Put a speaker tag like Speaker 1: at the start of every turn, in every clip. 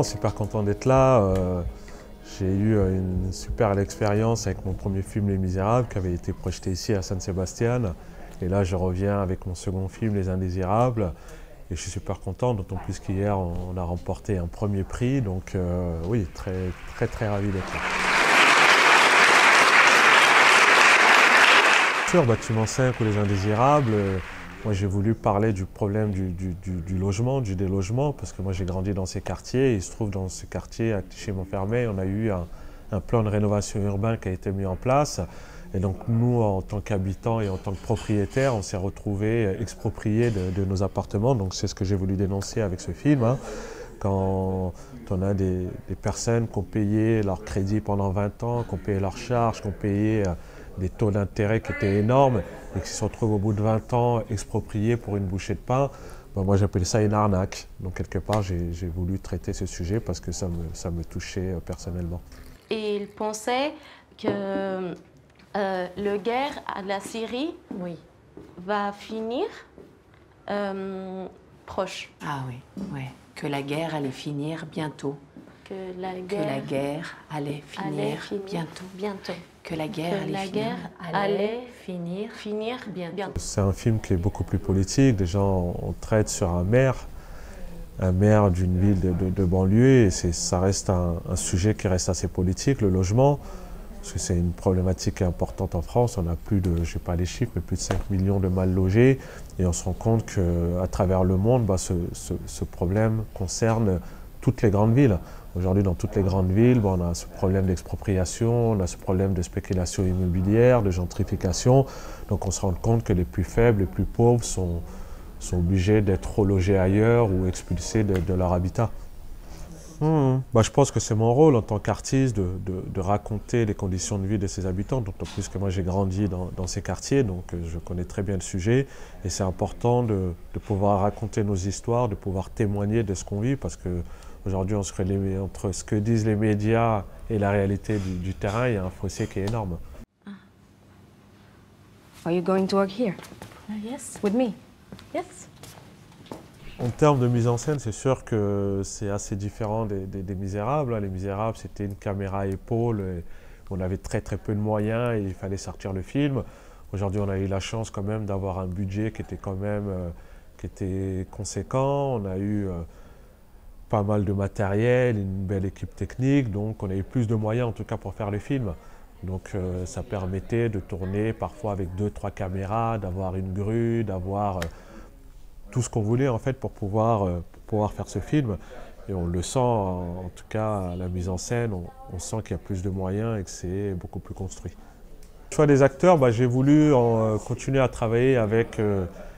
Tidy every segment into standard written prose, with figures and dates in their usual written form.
Speaker 1: super content d'être là. J'ai eu une super expérience avec mon premier film Les Misérables qui avait été projeté ici à San Sebastian. Et là je reviens avec mon second film Les Indésirables. Et je suis super content, d'autant plus qu'hier on a remporté un premier prix. Donc oui, très ravi d'être là. Sur Bâtiment 5 ou Les Indésirables, moi j'ai voulu parler du problème du logement, du délogement, parce que moi j'ai grandi dans ces quartiers, et il se trouve dans ces quartiers, à Clichy-Montfermeil, on a eu un plan de rénovation urbain qui a été mis en place. Et donc nous, en tant qu'habitants et en tant que propriétaires, on s'est retrouvés expropriés de nos appartements. Donc c'est ce que j'ai voulu dénoncer avec ce film. Quand on a des personnes qui ont payé leur crédit pendant 20 ans, qui ont payé leurs charges, qui ont payé des taux d'intérêt qui étaient énormes et qui se retrouvent au bout de 20 ans expropriés pour une bouchée de pain, ben moi j'appelle ça une arnaque. Donc quelque part j'ai voulu traiter ce sujet parce que ça me touchait personnellement.
Speaker 2: Et il pensait que la guerre à la Syrie va finir proche.
Speaker 3: Ah oui, ouais. Que la guerre allait finir bientôt.
Speaker 2: Que la
Speaker 3: guerre allait finir
Speaker 2: bientôt.
Speaker 3: Que la guerre allait finir bientôt.
Speaker 1: C'est un film qui est beaucoup plus politique. Déjà, on traite sur un maire d'une ville de banlieue, et ça reste un sujet qui reste assez politique, le logement, parce que c'est une problématique importante en France. On a plus de, je n'ai pas les chiffres, mais plus de 5 millions de mal logés, et on se rend compte qu'à travers le monde, ce problème concerne toutes les grandes villes. Aujourd'hui, dans toutes les grandes villes, on a ce problème d'expropriation, on a ce problème de spéculation immobilière, de gentrification. Donc on se rend compte que les plus faibles, les plus pauvres sont obligés d'être relogés ailleurs ou expulsés de leur habitat. Je pense que c'est mon rôle en tant qu'artiste de raconter les conditions de vie de ces habitants, d'autant plus que moi j'ai grandi dans ces quartiers, donc je connais très bien le sujet. Et c'est important de pouvoir raconter nos histoires, de pouvoir témoigner de ce qu'on vit, parce qu'aujourd'hui entre ce que disent les médias et la réalité du terrain, il y a un fossé qui est énorme.
Speaker 4: Are you going to work here?
Speaker 2: Yes.
Speaker 4: With me?
Speaker 2: Yes.
Speaker 1: En termes de mise en scène, c'est sûr que c'est assez différent des Misérables. Les Misérables, c'était une caméra à épaule, et on avait très peu de moyens et il fallait sortir le film. Aujourd'hui, on a eu la chance quand même d'avoir un budget qui était quand même conséquent. On a eu pas mal de matériel, une belle équipe technique, donc on a eu plus de moyens en tout cas pour faire le film. Donc ça permettait de tourner parfois avec 2-3 caméras, d'avoir une grue, d'avoir tout ce qu'on voulait en fait pour pouvoir faire ce film. Et on le sent, en tout cas à la mise en scène, on sent qu'il y a plus de moyens et que c'est beaucoup plus construit. Le choix des acteurs, j'ai voulu continuer à travailler avec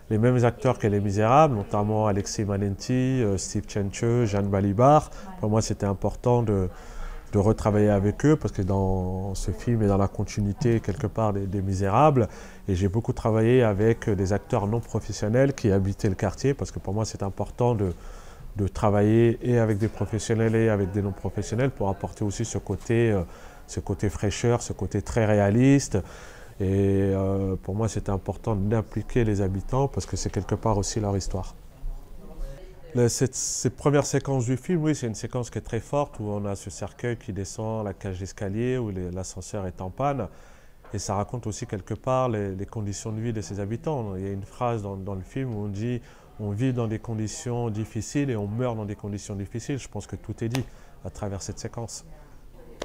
Speaker 1: les mêmes acteurs que Les Misérables, notamment Alexis Manenti, Steve Tchenche, Jeanne Balibar. Pour moi, c'était important de retravailler avec eux, parce que dans ce film est dans la continuité quelque part des Misérables. Et j'ai beaucoup travaillé avec des acteurs non professionnels qui habitaient le quartier, parce que pour moi c'est important de travailler et avec des professionnels et avec des non professionnels pour apporter aussi ce côté fraîcheur, ce côté très réaliste. Et pour moi c'était important d'impliquer les habitants, parce que c'est quelque part aussi leur histoire. Ces premières séquences du film, oui, c'est une séquence qui est très forte, où on a ce cercueil qui descend la cage d'escalier, où l'ascenseur est en panne. Et ça raconte aussi quelque part les conditions de vie de ces habitants. Il y a une phrase dans le film où on dit « on vit dans des conditions difficiles et on meurt dans des conditions difficiles ». Je pense que tout est dit à travers cette séquence.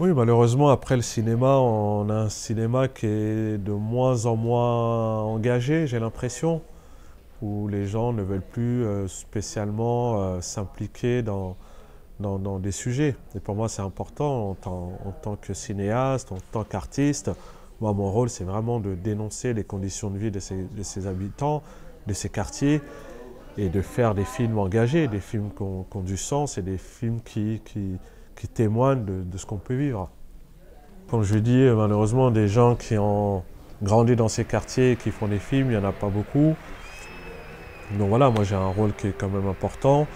Speaker 1: Oui, malheureusement, après le cinéma, on a un cinéma qui est de moins en moins engagé, j'ai l'impression, où les gens ne veulent plus spécialement s'impliquer dans des sujets. Et pour moi, c'est important en tant que cinéaste, en tant qu'artiste. Moi, mon rôle, c'est vraiment de dénoncer les conditions de vie de ces habitants, de ces quartiers, et de faire des films engagés, des films qui ont du sens, et des films qui témoignent de ce qu'on peut vivre. Comme je dis, malheureusement, des gens qui ont grandi dans ces quartiers et qui font des films, il n'y en a pas beaucoup. Donc voilà, moi j'ai un rôle qui est quand même important,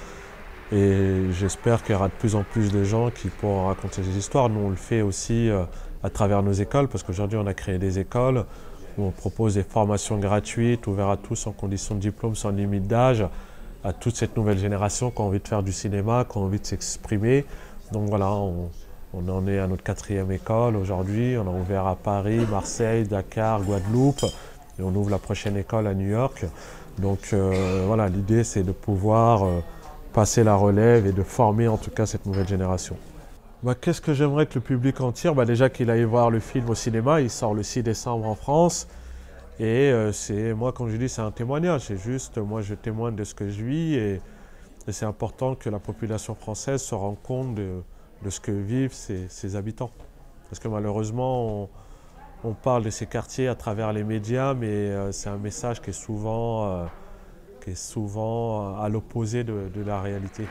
Speaker 1: et j'espère qu'il y aura de plus en plus de gens qui pourront raconter des histoires. Nous on le fait aussi à travers nos écoles, parce qu'aujourd'hui on a créé des écoles où on propose des formations gratuites, ouvertes à tous, en conditions de diplôme, sans limite d'âge, à toute cette nouvelle génération qui a envie de faire du cinéma, qui a envie de s'exprimer. Donc voilà, on en est à notre 4e école aujourd'hui. On a ouvert à Paris, Marseille, Dakar, Guadeloupe. Et on ouvre la prochaine école à New York. Donc voilà, l'idée c'est de pouvoir passer la relève et de former en tout cas cette nouvelle génération. Qu'est-ce que j'aimerais que le public en tire? Déjà qu'il aille voir le film au cinéma, il sort le 6 décembre en France. Et moi, comme je dis, c'est un témoignage. C'est juste, moi je témoigne de ce que je vis et c'est important que la population française se rende compte de ce que vivent ses habitants. Parce que malheureusement, on parle de ces quartiers à travers les médias, mais c'est un message qui est souvent à l'opposé de la réalité.